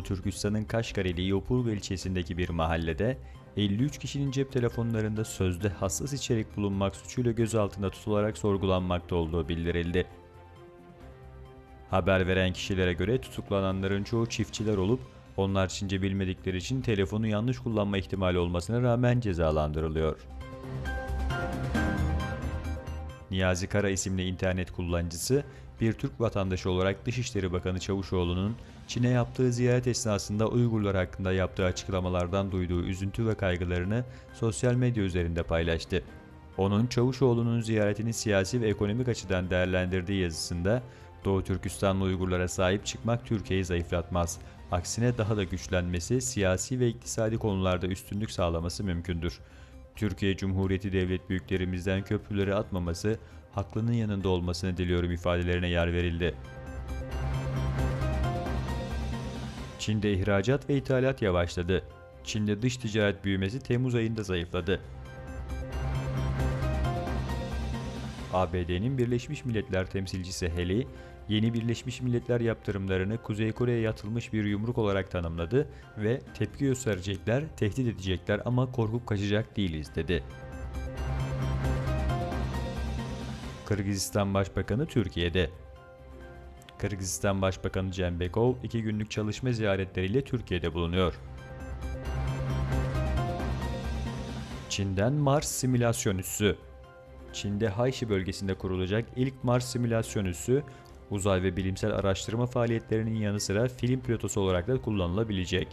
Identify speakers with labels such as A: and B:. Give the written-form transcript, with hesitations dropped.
A: Türkistan'ın Kaşgarili Yopurga ilçesindeki bir mahallede 53 kişinin cep telefonlarında sözde hassas içerik bulunmak suçuyla gözaltında tutularak sorgulanmakta olduğu bildirildi. Haber veren kişilere göre tutuklananların çoğu çiftçiler olup onlar Çince bilmedikleri için telefonu yanlış kullanma ihtimali olmasına rağmen cezalandırılıyor. Niyazi Kara isimli internet kullanıcısı, bir Türk vatandaşı olarak Dışişleri Bakanı Çavuşoğlu'nun Çin'e yaptığı ziyaret esnasında Uygurlar hakkında yaptığı açıklamalardan duyduğu üzüntü ve kaygılarını sosyal medya üzerinde paylaştı. Onun Çavuşoğlu'nun ziyaretini siyasi ve ekonomik açıdan değerlendirdiği yazısında, Doğu Türkistanlı Uygurlara sahip çıkmak Türkiye'yi zayıflatmaz. Aksine daha da güçlenmesi, siyasi ve iktisadi konularda üstünlük sağlaması mümkündür. Türkiye Cumhuriyeti devlet büyüklerimizden köprüleri atmaması, haklının yanında olmasını diliyorum ifadelerine yer verildi. Çin'de ihracat ve ithalat yavaşladı. Çin'de dış ticaret büyümesi Temmuz ayında zayıfladı. ABD'nin Birleşmiş Milletler temsilcisi Haley, yeni Birleşmiş Milletler yaptırımlarını Kuzey Kore'ye atılmış bir yumruk olarak tanımladı ve tepki gösterecekler, tehdit edecekler ama korkup kaçacak değiliz dedi. Kırgızistan Başbakanı Türkiye'de. Kırgızistan Başbakanı Cembekov 2 günlük çalışma ziyaretleriyle Türkiye'de bulunuyor. Çin'den Mars simülasyon üssü. Çin'de Hayşi bölgesinde kurulacak ilk Mars simülasyon üssü, uzay ve bilimsel araştırma faaliyetlerinin yanı sıra film pilotosu olarak da kullanılabilecek.